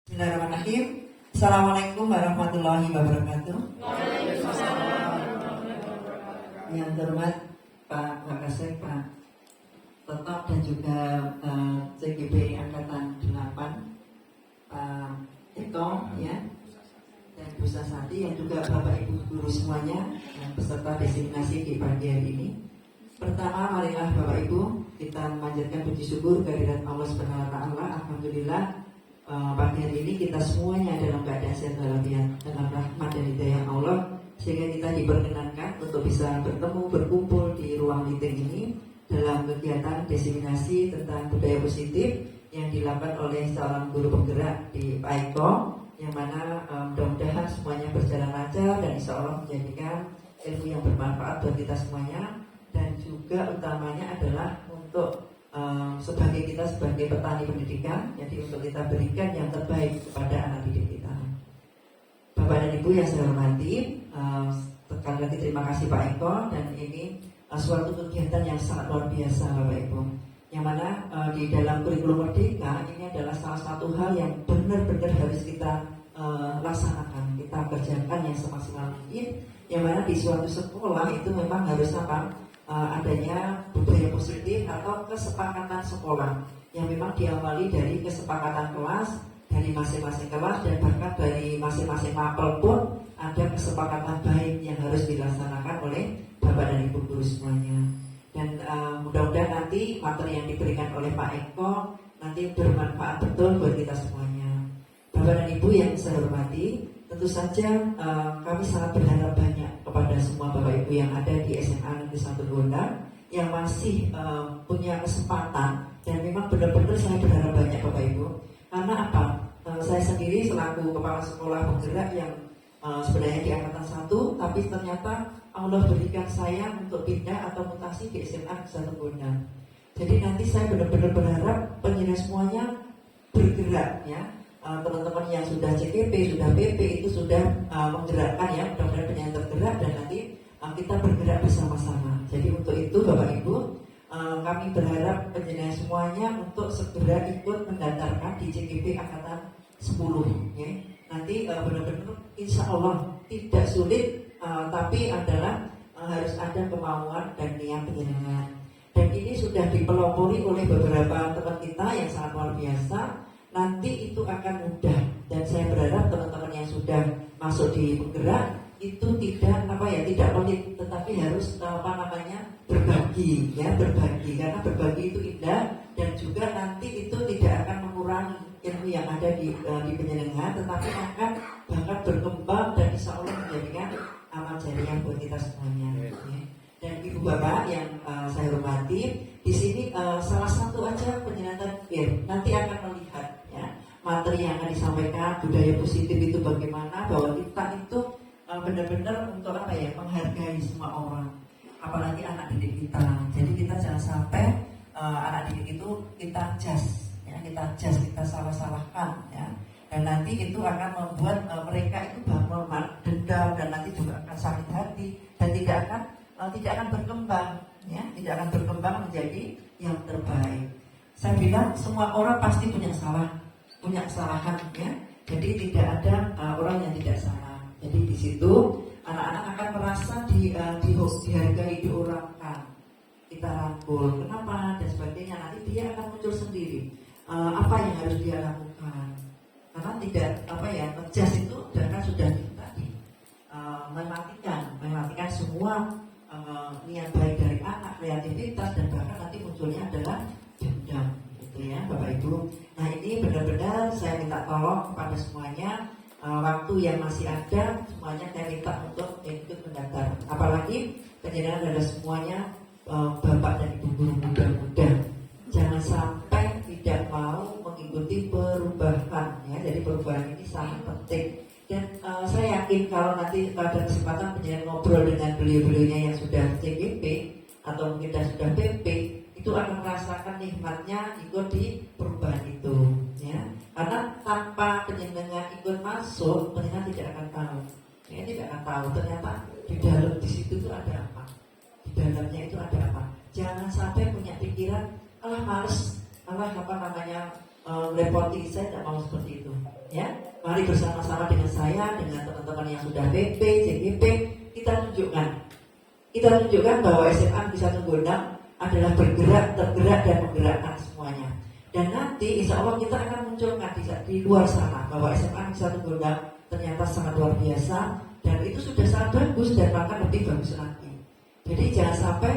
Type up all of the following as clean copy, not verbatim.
Bismillahirrahmanirrahim. Assalamualaikum warahmatullahi wabarakatuh. Yang terhormat Pak Wakasek, Pak Tetap dan juga CGP Angkatan 8, Pak Eko ya, dan Bu Sasati, yang juga Bapak Ibu guru semuanya yang peserta designasi di pagi hari ini. Pertama, marilah Bapak Ibu kita memanjatkan puji syukur kehadirat Allah Subhanahu wa taala. Alhamdulillah, pagi hari ini kita semuanya dalam keadaan sehat walafiat dalam rahmat dan hidayah Allah, sehingga kita diperkenankan untuk bisa bertemu berkumpul di ruang meeting ini dalam kegiatan diseminasi tentang budaya positif yang dilakukan oleh seorang guru penggerak di Pak Eko, yang mana mudah-mudahan semuanya berjalan lancar dan insya Allah menjadikan ilmu yang bermanfaat buat kita semuanya, dan juga utamanya adalah untuk sebagai kita sebagai petani pendidikan, jadi untuk kita berikan yang terbaik kepada anak didik kita. Bapak dan Ibu yang saya hormati, sekali lagi terima kasih Pak Eko, dan ini suatu kegiatan yang sangat luar biasa Bapak Ibu, yang mana di dalam kurikulum Merdeka ini adalah salah satu hal yang benar-benar harus kita laksanakan, kita kerjakan yang semaksimal mungkin, yang mana di suatu sekolah itu memang harus adanya budaya positif atau kesepakatan sekolah yang memang diawali dari kesepakatan kelas, dari masing-masing kelas, dan bahkan dari masing-masing mapel pun ada kesepakatan baik yang harus dilaksanakan oleh Bapak dan Ibu guru semuanya. Dan mudah-mudahan nanti materi yang diberikan oleh Pak Eko nanti bermanfaat betul buat kita semuanya. Bapak dan Ibu yang saya hormati, tentu saja kami sangat berharap banyak kepada semua Bapak Ibu yang ada di SMA Negeri 1 Gondang yang masih punya kesempatan, dan memang benar-benar saya berharap banyak Bapak Ibu. Karena apa? Saya sendiri selaku kepala sekolah penggerak yang sebenarnya di angkatan 1, tapi ternyata Allah berikan saya untuk pindah atau mutasi di SMA Negeri 1 Gondang. Jadi nanti saya benar-benar berharap penjenengan semuanya bergerak ya. Teman-teman yang sudah CPP, sudah PP itu sudah menggerakkan ya, mudah-mudahan penyanyi tergerak, dan nanti kita bergerak bersama-sama. Jadi untuk itu Bapak Ibu, kami berharap penjenengan semuanya untuk segera ikut mendaftarkan di CGP Angkatan 10 ya. Nanti benar-benar insya Allah tidak sulit, tapi adalah harus ada kemauan dan niat penjenengan. Dan ini sudah dipelopori oleh beberapa teman kita yang sangat luar biasa. Nanti itu akan mudah, dan saya berharap teman-teman yang sudah masuk di penggerak itu tidak pelit, tetapi harus berbagi ya, berbagi, karena berbagi itu indah, dan juga nanti itu tidak akan mengurangi ilmu yang ada di penjenengan, tetapi akan bahkan berkembang dan insya Allah menjadikan amal jariah buat kita semuanya ya. Dan Ibu Bapak yang saya hormati, di sini salah satu aja penjenengan nanti akan melihat ya, materi yang akan disampaikan budaya positif itu bagaimana, bahwa kita itu benar-benar untuk menghargai semua orang, apalagi anak didik kita. Jadi kita jangan sampai anak didik itu kita judge ya, kita salah-salahkan ya, dan nanti itu akan membuat mereka itu bakal dendam, dan nanti juga akan sakit hati, dan tidak akan berkembang ya, tidak akan berkembang menjadi yang terbaik. Saya bilang semua orang pasti punya kesalahan ya. Jadi tidak ada orang yang tidak salah. Jadi di situ anak-anak akan merasa dihargai, diorangkan, kita rangkul, kenapa dan sebagainya. Nanti dia akan muncul sendiri apa yang harus dia lakukan. Karena tidak ngejas itu dan sudah tadi mematikan semua niat baik dari anak, kreativitas, dan bahkan nanti munculnya adalah dendam gitu ya Bapak Ibu. Nah ini benar-benar saya minta tolong kepada semuanya, waktu yang masih ada semuanya saya minta untuk ikut mendaftar. Apalagi penjenengan adalah semuanya Bapak dan Ibu guru muda-muda, jangan sampai tidak mau mengikuti perubahan ya. Jadi perubahan ini sangat penting. Dan saya yakin kalau nanti pada kesempatan penjenengan ngobrol dengan beliau-beliaunya yang sudah CGP atau mungkin sudah PP, itu akan merasakan nikmatnya ikut di perubahan itu ya. Karena tanpa penjenengan ikut masuk, penjenengan tidak akan tahu ya, tidak akan tahu ternyata di dalam di situ itu ada apa, di dalamnya itu ada apa. Jangan sampai punya pikiran males, merepoti, saya tidak mau seperti itu. Ya, mari bersama-sama dengan saya, dengan teman-teman yang sudah PP, CGP, kita tunjukkan bahwa SMA Negeri 1 Gondang adalah bergerak, tergerak dan menggerakkan semuanya. Dan nanti insya Allah kita akan munculkan di luar sana bahwa SMA Negeri 1 Gondang ternyata sangat luar biasa dan itu sudah sangat bagus dan bahkan lebih bagus lagi. Jadi jangan sampai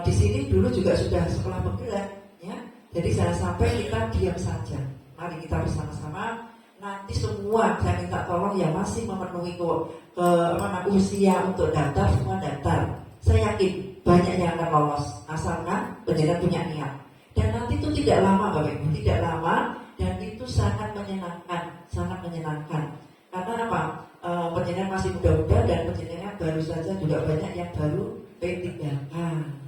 di sini dulu juga sudah sekolah bergerak, ya. Jadi jangan sampai kita diam saja. Mari kita bersama-sama. Nanti semua saya minta tolong yang masih memenuhi usia untuk daftar, semua daftar. Saya yakin banyak yang akan lolos asalkan penjenengan punya niat. Dan nanti itu tidak lama Bapak Ibu, tidak lama dan itu sangat menyenangkan, sangat menyenangkan. Karena apa? Penjenengan masih muda-muda dan penjenengan baru saja juga banyak yang baru P3K.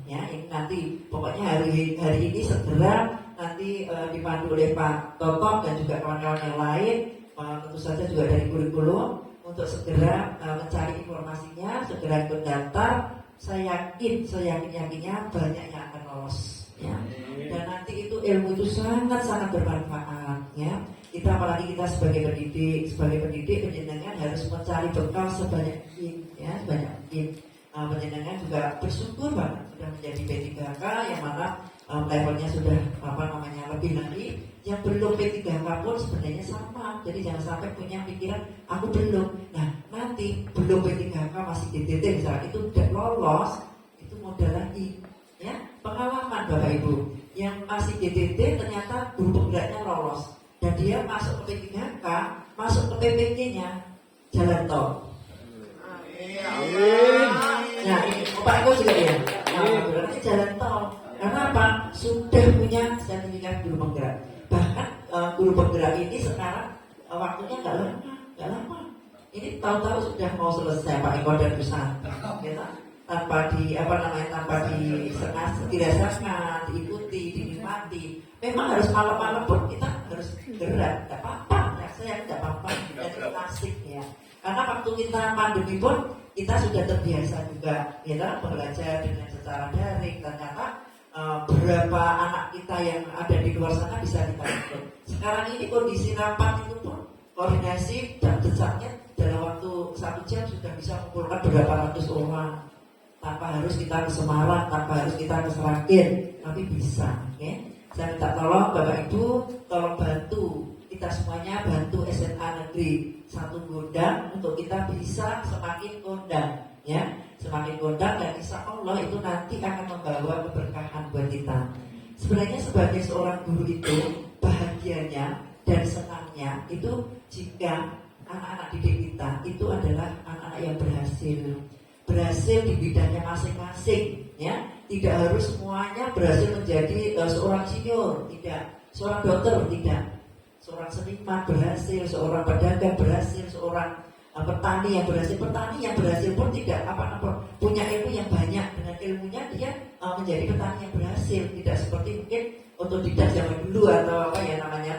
Ya, ini nanti pokoknya hari ini segera nanti dipandu oleh Pak Toto dan juga kawan-kawan yang lain, tentu saja juga dari kurikulum untuk segera mencari informasinya, segera ikut daftar. Saya yakinnya banyak yang akan lolos. Ya. Dan nanti itu ilmu itu sangat bermanfaat. Ya. Kita apalagi kita sebagai pendidik penjenengan harus mencari bekal sebanyak mungkin. Ya, sebanyak mungkin. Penjenengan juga bersyukur banget sudah menjadi P3K yang mana levelnya sudah lebih lagi. Yang belum P3K pun sebenarnya sama. Jadi jangan sampai punya pikiran aku belum. Nah nanti belum P3K masih DTT misalnya itu udah lolos, itu modal lagi. Ya, pengalaman Bapak Ibu yang masih DTT ternyata guru penggeraknya lolos dan dia masuk ke P3K, masuk ke PPK-nya jalan tol. Nah, Pak Eko juga ya. Berarti jalan tol. Karena apa? Sudah punya sertifikat guru penggerak. Bahkan guru penggerak ini sekarang waktunya nggak lama. Ini tahu-tahu sudah mau selesai Pak Eko dan Bu Santi. Gitu. Tanpa dirasakan, diikuti, dinikmati. Memang harus malam-malam pun kita harus gerak. Tidak apa-apa. Ya, saya tidak apa-apa. Jadi asik ya. Karena waktu kita pandemi pun kita sudah terbiasa juga ya belajar dengan secara daring. Ternyata berapa anak kita yang ada di luar sana bisa kita ikut. Sekarang ini kondisi rapat itu pun koordinasi dan jejaknya dalam waktu 1 jam sudah bisa mengumpulkan berapa ratus orang tanpa harus kita ke Semarang, tanpa harus kita ke Seragen, tapi bisa. Okay? Saya minta tolong Bapak Ibu, tolong bantu kita semuanya, bantu SMA Negeri 1 Gondang untuk kita bisa semakin kondang, ya, semakin kondang dan insya Allah itu nanti akan membawa keberkahan buat kita. Sebenarnya sebagai seorang guru itu bahagianya dan senangnya itu jika anak-anak didik kita itu adalah anak-anak yang berhasil di bidangnya masing-masing, ya, tidak harus semuanya berhasil menjadi seorang senior, tidak, seorang dokter tidak. Seorang seniman berhasil, seorang pedagang berhasil, seorang petani yang berhasil pun tidak punya ilmu yang banyak. Dengan ilmunya dia menjadi petani yang berhasil, tidak seperti mungkin otodidak zaman dulu atau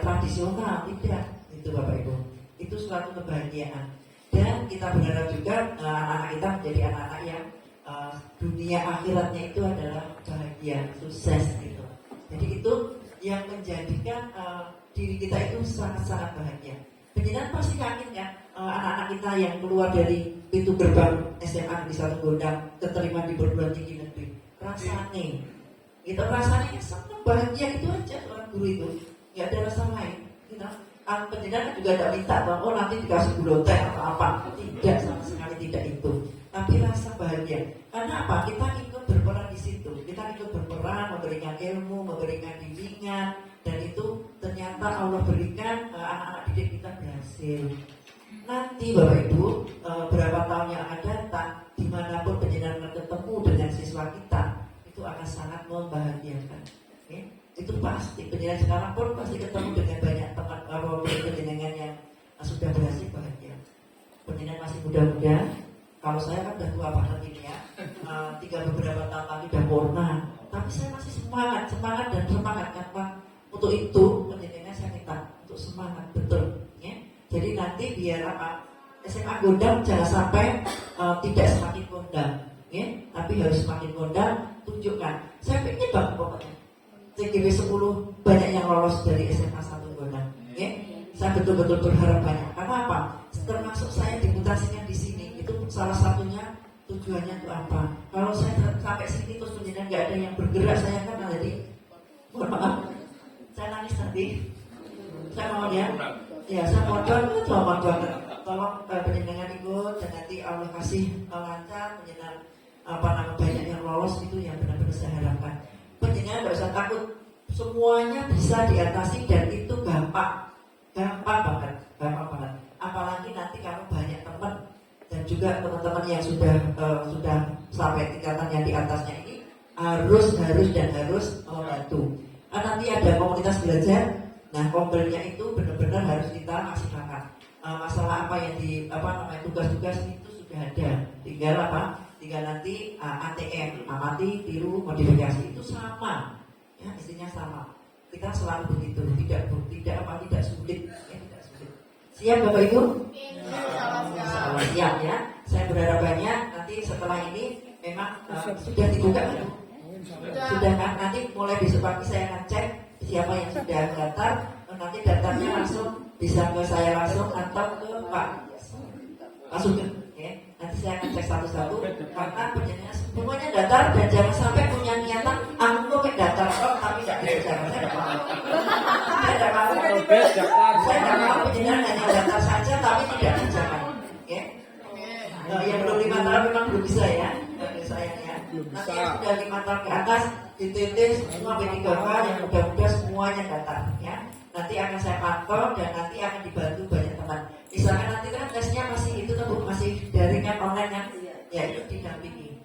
tradisional, tidak. Itu Bapak Ibu, itu suatu kebahagiaan. Dan kita berharap juga anak-anak kita menjadi anak-anak yang dunia akhiratnya itu adalah bahagia, sukses gitu. Jadi itu yang menjadikan diri kita itu sangat-sangat bahagia. Penjenengan pasti yakin kan anak-anak kita yang keluar dari pintu gerbang SMA di 1 Gondang keterima di perguruan tinggi negeri. Rasanya senang bahagia itu aja seorang guru itu. Nggak ada rasa lain. Penjenengan juga tidak minta bahwa nanti dikasih gula teh atau apa. Tidak, sama sekali tidak itu. Tapi rasa bahagia. Karena apa? Kita ikut berperan di situ. Kita ikut berperan, memberikan ilmu, memberikan bimbingan. Dan itu ternyata Allah berikan anak-anak didik kita berhasil. Nanti Bapak Ibu berapa tahun yang akan datang, dimanapun penjenengan ketemu dengan siswa kita, itu akan sangat membahagiakan. Okay? Itu pasti. Penjenengan sekarang pun pasti ketemu dengan banyak teman penjenengan yang sudah berhasil bahagia. Penjenengan masih muda-muda. Kalau saya kan udah tua banget ini ya, tinggal beberapa tahun lagi udah purna. Tapi saya masih semangat kan Pak. Untuk itu penjenengan saya minta untuk semangat betul, ya. Jadi nanti biar SMA Gondang jangan sampai tidak semakin kondang, ya. Tapi harus semakin kondang. Tunjukkan. Saya pengen banget pokoknya CGP 10 banyak yang lolos dari SMA 1 Tungguna. Ya, saya betul-betul berharap banyak. Karena apa? Termasuk saya dimutasikan di sini itu salah satunya tujuannya itu apa? Kalau saya sampai sini terus penjenengan nggak ada yang bergerak, saya kan jadi mohon maaf, saya nangis nanti. Saya mohon ya saya mohon banget, tolong penjenengan ikut dan nanti Allah kasih lancar penjenengan banyak yang lolos itu yang benar-benar saya harapkan. Penjenengan nggak usah takut, semuanya bisa diatasi dan itu gampang banget. Apalagi nanti kalau banyak teman dan juga teman-teman yang sudah sampai tingkatan yang di atasnya ini harus membantu. Nanti ada komunitas belajar. Nah, kompelnya itu benar-benar harus kita maksimalkan. Masalah apa yang tugas-tugas itu sudah ada. Tinggal nanti ATM, amati, tiru, modifikasi itu sama. Ya, istinya sama. Kita selalu begitu, tidak sulit. Tidak sulit. Siap Bapak Ibu? Siap ya. Saya berharap banyak nanti setelah ini memang sudah dibuka kan? Sudah kan? Nanti mulai besok pagi saya akan cek siapa yang sudah daftar. Nanti daftarnya langsung bisa ke saya langsung atau ke Pak langsung ke. Nanti saya akan cek satu-satu karena penjenengan semuanya daftar dan jangan sampai punya niatan aku mau daftar tapi tidak bisa. Saya tidak mau penjenengan hanya daftar saja tapi tidak kerjakan. Yang belum 5 tahun memang belum bisa ya, sayangnya. Nanti yang sudah 5 tahun ke atas dititis semua B3K yang muda-muda semuanya daftar ya. Nanti akan saya pantau dan nanti akan dibantu banyak teman. Misalkan nanti kan tesnya masih daringan online ya itu didampingi.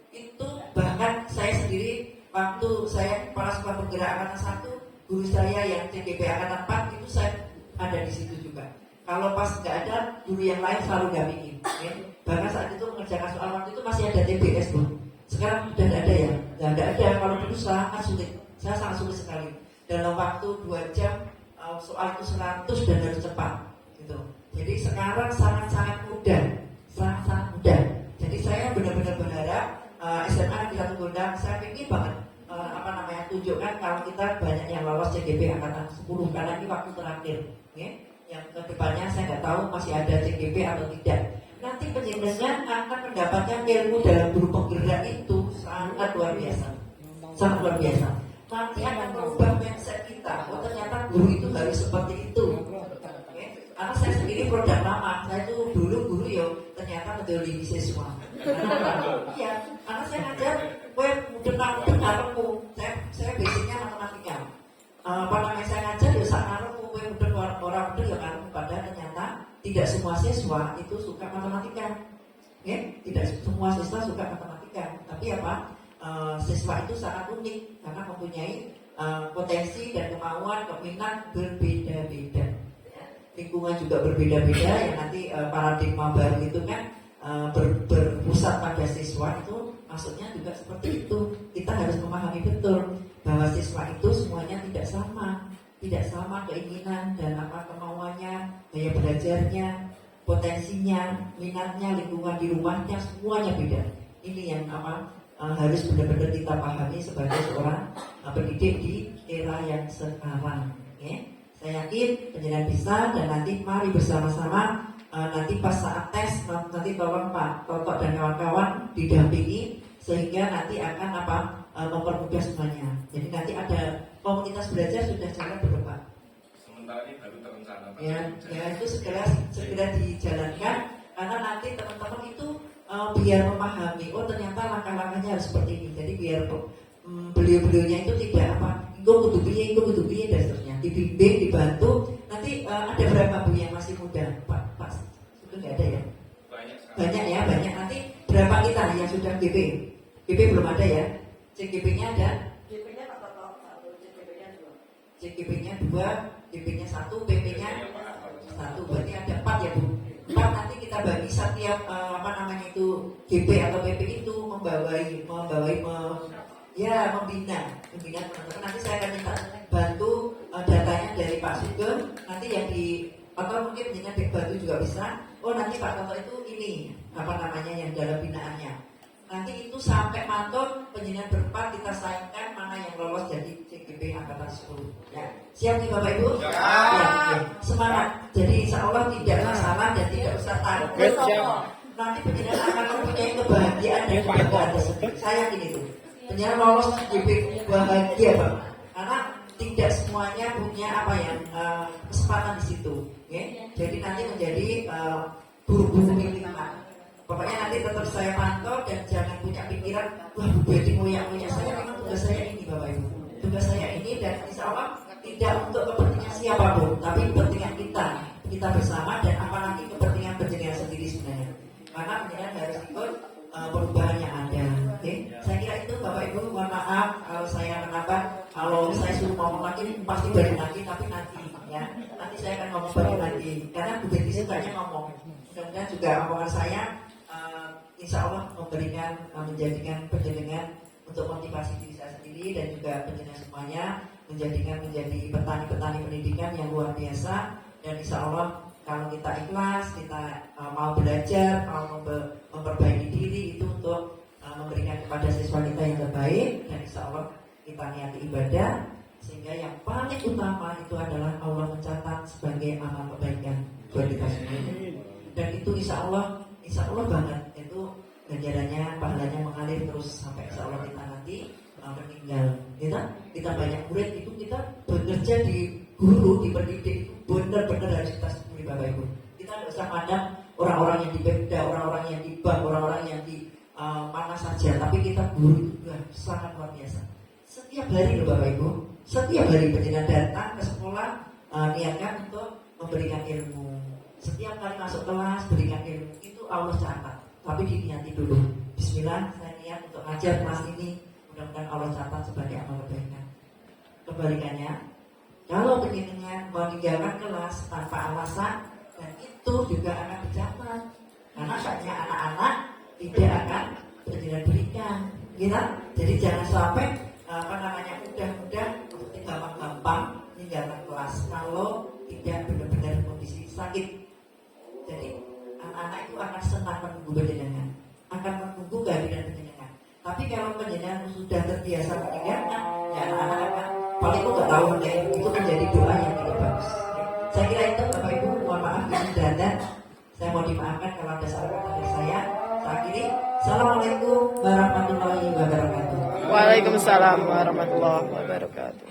Itu bahkan saya sendiri waktu saya kepala sekolah penggerak angkatan 1, guru saya yang CGP angkatan 4 itu saya ada di situ juga. Kalau pas nggak ada, guru yang lain selalu dampingi. Ya. Bahkan saat itu mengerjakan soal waktu itu masih ada TBS Bu. Sekarang sudah tidak ada ya. Tidak ada. Kalau dulu sangat sulit. Saya sangat sulit sekali. Dalam waktu 2 jam soal itu 100 dan harus cepat. Gitu. Jadi sekarang sangat mudah. Jadi saya benar-benar berharap SMA kita Tungguna. Saya ingin banget tunjukkan kalau kita banyak yang lolos CGP angkatan 10 karena ini waktu terakhir. Ya. Yang kedepannya saya nggak tahu masih ada CGP atau tidak. Nanti penjenengan akan mendapatkan ilmu dalam guru penggerak itu sangat luar biasa. Nanti akan merubah mindset kita. Oh ternyata guru itu harus seperti itu. Karena saya sendiri produk lama. Saya itu dulu guru ternyata mendolimi siswa. Iya, karena saya ngajar dengarku. Saya basicnya matematika. Saya ngajar sak ngarepku orang muda ngarepku padahal ternyata tidak semua siswa itu suka matematika. Ya, tidak semua siswa suka matematika. Tapi siswa itu sangat unik karena mempunyai potensi dan kemauan, keinginan berbeda-beda. Ya, lingkungan juga berbeda-beda yang nanti paradigma baru itu kan berpusat pada siswa itu maksudnya juga seperti itu. Kita harus memahami betul bahwa siswa itu semuanya tidak sama keinginan dan kemauannya, gaya belajarnya, potensinya, minatnya, lingkungan di rumahnya semuanya beda. Ini yang harus benar-benar kita pahami sebagai seorang pendidik di era yang sekarang. Ya. Saya yakin penjenengan bisa dan nanti mari bersama-sama nanti pas saat tes nanti tolong Pak Toto dan kawan-kawan didampingi sehingga nanti akan mempermudah semuanya. Jadi nanti ada komunitas belajar sudah jalan belum Pak? Sementara ini baru terencana. Ya itu segera dijalankan karena nanti teman-teman itu biar memahami ternyata langkah-langkahnya harus seperti ini. Jadi biar beliau-beliaunya itu tidak gue butuh biaya dan seterusnya. Dibimbing, dibantu. Nanti ada berapa Bu yang masih muda Pak? Itu nggak ada ya? Banyak. Nanti berapa kita yang sudah GP? GP belum ada ya? CGP-nya ada? GP-nya Pak Toto, CGP-nya 2. CGP-nya 2, GP-nya 1, PP-nya 1. Berarti ada 4 ya Bu? 4 nanti kita bagi setiap GP atau PP itu membina teman-teman. Nanti saya akan minta bantu datanya dari Pak Sugeng. Nanti yang atau mungkin dengan bantu juga bisa. Nanti Pak Toto itu ini yang dalam binaannya. Nanti itu sampai mantul penjenengan berempat kita sayangkan mana yang lolos jadi CGP angkatan 10 ya. Siap nih Bapak Ibu? Ya. Ya. Semangat. Jadi insya Allah tidak masalah dan tidak usah takut. Nanti penjenengan akan mempunyai kebahagiaan dan kebanggaan tersendiri. Saya yakin itu. Penjenengan lolos CGP bahagia Pak. Karena tidak semuanya punya apa ya kesempatan di situ. Ya. Jadi nanti menjadi guru-guru militan. Pokoknya nanti tetap saya pantau dan jangan punya pikiran, wah Bu Betty mulia-mulia. Saya memang tugas saya ini Bapak Ibu. Tugas saya ini dan insya Allah tidak untuk kepentingan siapapun, tapi kepentingan kita bersama dan apalagi kepentingan penjenengan sendiri sebenarnya. Karena penjenengan harus ikut perubahan yang ada. Okay? Saya kira itu Bapak Ibu, mohon maaf kalau saya kenapa, kalau saya suruh ngomong lagi pasti balik lagi, tapi nanti ya, nanti saya akan ngomong balik lagi. Karena Bu Betty sukanya ngomong. Mudah-mudahan juga omongan saya insya Allah memberikan menjadikan penjenengan untuk motivasi diri saya sendiri dan juga penjenengan semuanya menjadi petani-petani pendidikan yang luar biasa. Dan insya Allah kalau kita ikhlas, kita mau belajar, mau memperbaiki diri itu untuk memberikan kepada siswa kita yang terbaik, dan insya Allah kita niati ibadah sehingga yang paling utama itu adalah Allah mencatat sebagai amal kebaikan buat kita semua. Dan itu insya Allah banget itu ganjarannya, pahalanya mengalir terus sampai insya Allah kita nanti meninggal. Kita banyak murid itu kita bekerja di guru, di pendidik itu benar-benar harus kita syukuri Bapak Ibu. Kita tidak usah pandang orang-orang yang di Pemda, orang-orang yang di bank, orang-orang yang di mana saja, tapi kita guru itu juga sangat luar biasa. Setiap hari loh Bapak Ibu, setiap hari penjenengan datang ke sekolah niatkan untuk memberikan ilmu. Setiap kali masuk kelas berikan ilmu, itu Allah catat. Tapi diniati dulu. Bismillah, saya niat untuk ngajar kelas ini. Mudah-mudahan Allah catat sebagai amal kebaikan. Kebalikannya, kalau penjenengan meninggalkan kelas tanpa alasan, dan itu juga akan dicatat. Karena banyak anak-anak tidak akan penjenengan berikan. Gitu? Jadi jangan sampai mudah-mudah gampang-gampang meninggalkan kelas kalau tidak benar-benar kondisi sakit. Jadi anak-anak itu akan senang menunggu penjenengan, akan menunggu kehadiran penjenengan. Tapi kalau penjenengan sudah terbiasa meninggalkan, ya anak-anak akan paling nggak tahu deh, itu kan jadi doa yang tidak bagus. Saya kira itu Bapak Ibu, mohon maaf ini dan saya mau dimaafkan kalau ada salah kata dari saya. Saya akhiri, Assalamualaikum warahmatullahi wabarakatuh. Waalaikumsalam warahmatullahi wabarakatuh.